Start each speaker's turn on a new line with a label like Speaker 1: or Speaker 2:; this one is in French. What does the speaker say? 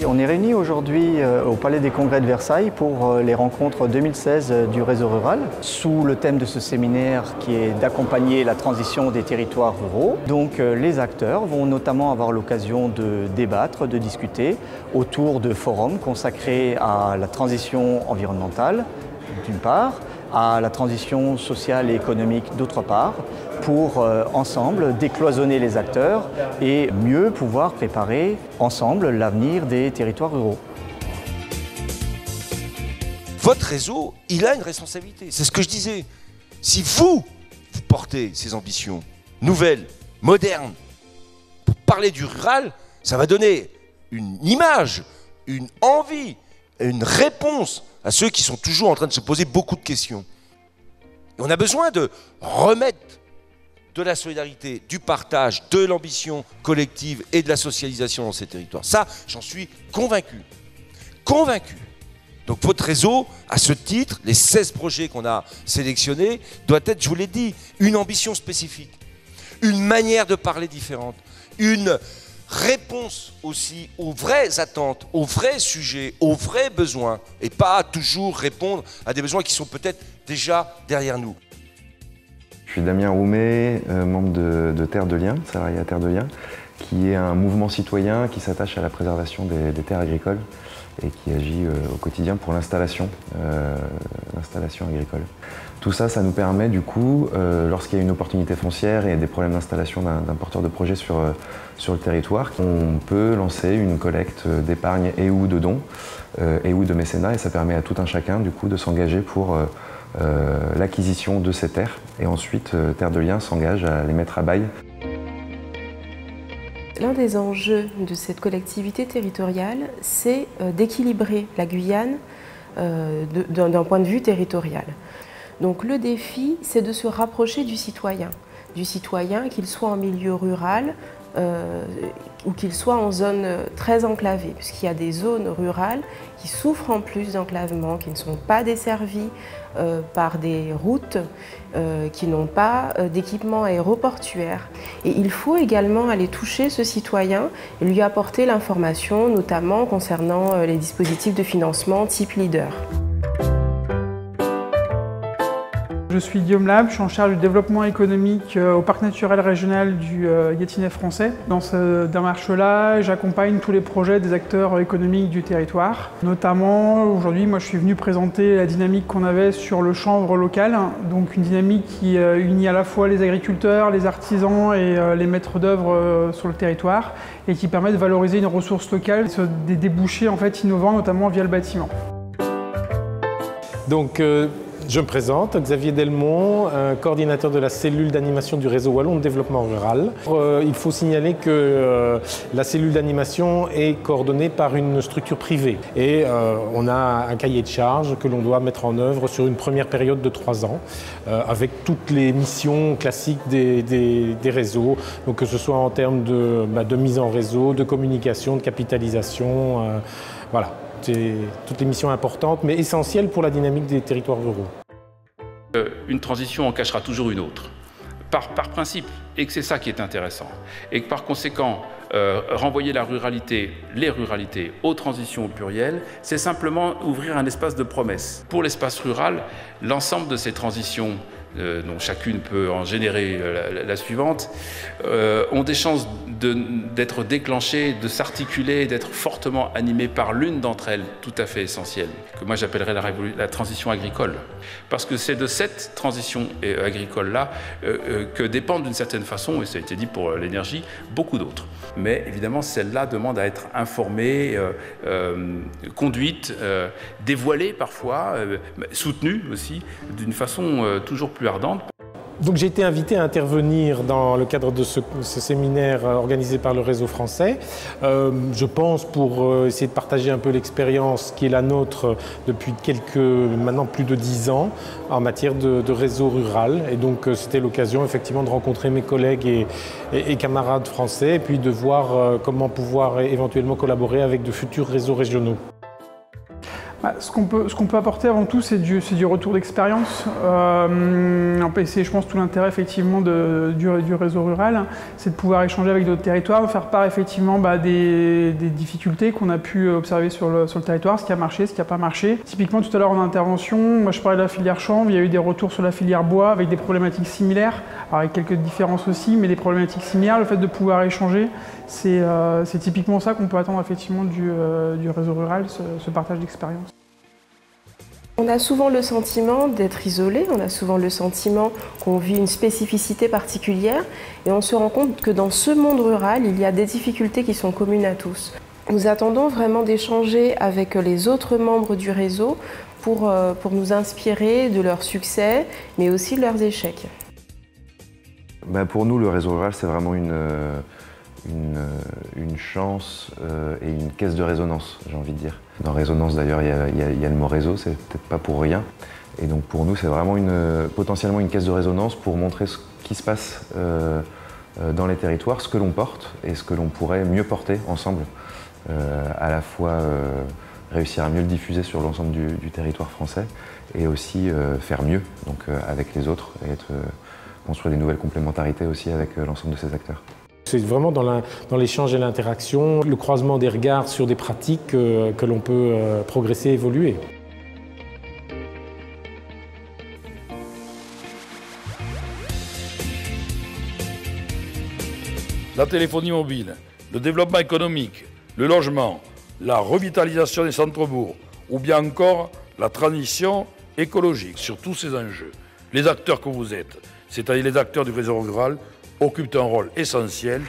Speaker 1: On est réunis aujourd'hui au Palais des Congrès de Versailles pour les rencontres 2016 du réseau rural, sous le thème de ce séminaire qui est d'accompagner la transition des territoires ruraux. Donc les acteurs vont notamment avoir l'occasion de débattre, de discuter autour de forums consacrés à la transition environnementale, d'une part, à la transition sociale et économique d'autre part, pour ensemble décloisonner les acteurs et mieux pouvoir préparer ensemble l'avenir des territoires ruraux.
Speaker 2: Votre réseau, il a une responsabilité, c'est ce que je disais. Si vous portez ces ambitions nouvelles, modernes, pour parler du rural, ça va donner une image, une envie, une réponse à ceux qui sont toujours en train de se poser beaucoup de questions. Et on a besoin de remettre de la solidarité, du partage, de l'ambition collective et de la socialisation dans ces territoires. Ça, j'en suis convaincu. Convaincu. Donc votre réseau, à ce titre, les 16 projets qu'on a sélectionnés, doit être, je vous l'ai dit, une ambition spécifique, une manière de parler différente, une réponse aussi aux vraies attentes, aux vrais sujets, aux vrais besoins, et pas toujours répondre à des besoins qui sont peut-être déjà derrière nous.
Speaker 3: Je suis Damien Roumet, membre de Terre de Liens, salarié à Terre de Liens, qui est un mouvement citoyen qui s'attache à la préservation des terres agricoles et qui agit au quotidien pour l'installation agricole. Tout ça, ça nous permet du coup, lorsqu'il y a une opportunité foncière et des problèmes d'installation d'un porteur de projet sur le territoire, on peut lancer une collecte d'épargne et ou de dons et ou de mécénat, et ça permet à tout un chacun du coup de s'engager pour l'acquisition de ces terres, et ensuite Terre de Liens s'engage à les mettre à bail.
Speaker 4: L'un des enjeux de cette collectivité territoriale, c'est d'équilibrer la Guyane d'un point de vue territorial. Donc le défi, c'est de se rapprocher du citoyen qu'il soit en milieu rural ou qu'il soit en zone très enclavée, puisqu'il y a des zones rurales qui souffrent en plus d'enclavement, qui ne sont pas desservies par des routes, qui n'ont pas d'équipement aéroportuaire. Et il faut également aller toucher ce citoyen et lui apporter l'information, notamment concernant les dispositifs de financement type Leader.
Speaker 5: Je suis Guillaume Lab, je suis en charge du développement économique au parc naturel régional du Gâtinais français. Dans cette démarche-là, j'accompagne tous les projets des acteurs économiques du territoire. Notamment, aujourd'hui, moi je suis venu présenter la dynamique qu'on avait sur le chanvre local. Donc une dynamique qui unit à la fois les agriculteurs, les artisans et les maîtres d'œuvre sur le territoire et qui permet de valoriser une ressource locale, des débouchés en fait innovants, notamment via le bâtiment.
Speaker 6: Donc, je me présente, Xavier Delmont, coordinateur de la cellule d'animation du réseau wallon de développement rural. Il faut signaler que la cellule d'animation est coordonnée par une structure privée et on a un cahier de charges que l'on doit mettre en œuvre sur une première période de 3 ans avec toutes les missions classiques des réseaux, donc que ce soit en termes de mise en réseau, de communication, de capitalisation, voilà. C'est toutes les missions importantes, mais essentielles pour la dynamique des territoires ruraux.
Speaker 7: Une transition en cachera toujours une autre, par principe, et que c'est ça qui est intéressant. Et que par conséquent, renvoyer les ruralités aux transitions au pluriel, c'est simplement ouvrir un espace de promesse. Pour l'espace rural, l'ensemble de ces transitions, dont chacune peut en générer la suivante, ont des chances d'être déclenchées, de s'articuler, d'être fortement animées par l'une d'entre elles, tout à fait essentielle, que moi j'appellerais la transition agricole. Parce que c'est de cette transition agricole-là que dépendent d'une certaine façon, et ça a été dit pour l'énergie, beaucoup d'autres. Mais évidemment, celle-là demande à être informée, conduite, dévoilée parfois, soutenue aussi, d'une façon toujours plus ardente.
Speaker 6: Donc j'ai été invité à intervenir dans le cadre de ce séminaire organisé par le réseau français. Je pense pour essayer de partager un peu l'expérience qui est la nôtre depuis maintenant plus de 10 ans en matière de réseau rural. Et donc c'était l'occasion effectivement de rencontrer mes collègues et camarades français et puis de voir comment pouvoir éventuellement collaborer avec de futurs réseaux régionaux.
Speaker 5: Ce qu'on peut apporter avant tout, c'est du retour d'expérience. C'est, je pense, tout l'intérêt effectivement du réseau rural, c'est de pouvoir échanger avec d'autres territoires, faire part effectivement des difficultés qu'on a pu observer sur le territoire, ce qui a marché, ce qui n'a pas marché. Typiquement, tout à l'heure en intervention, moi je parlais de la filière chanvre, il y a eu des retours sur la filière bois avec des problématiques similaires, alors avec quelques différences aussi, mais des problématiques similaires. Le fait de pouvoir échanger, c'est typiquement ça qu'on peut attendre effectivement du réseau rural, ce partage d'expérience.
Speaker 4: On a souvent le sentiment d'être isolé, on a souvent le sentiment qu'on vit une spécificité particulière et on se rend compte que dans ce monde rural, il y a des difficultés qui sont communes à tous. Nous attendons vraiment d'échanger avec les autres membres du réseau pour nous inspirer de leurs succès, mais aussi de leurs échecs.
Speaker 3: Pour nous, le réseau rural, c'est vraiment une chance et une caisse de résonance, j'ai envie de dire. Dans résonance, d'ailleurs, il y a le mot réseau, c'est peut-être pas pour rien. Et donc pour nous, c'est vraiment potentiellement une caisse de résonance pour montrer ce qui se passe dans les territoires, ce que l'on porte et ce que l'on pourrait mieux porter ensemble. À la fois réussir à mieux le diffuser sur l'ensemble du territoire français et aussi faire mieux donc, avec les autres et construire des nouvelles complémentarités aussi avec l'ensemble de ces acteurs.
Speaker 6: C'est vraiment dans l'échange et l'interaction, le croisement des regards sur des pratiques que l'on peut progresser et évoluer.
Speaker 8: La téléphonie mobile, le développement économique, le logement, la revitalisation des centres-bourgs ou bien encore la transition écologique. Sur tous ces enjeux, les acteurs que vous êtes, c'est-à-dire les acteurs du réseau rural, occupent un rôle essentiel.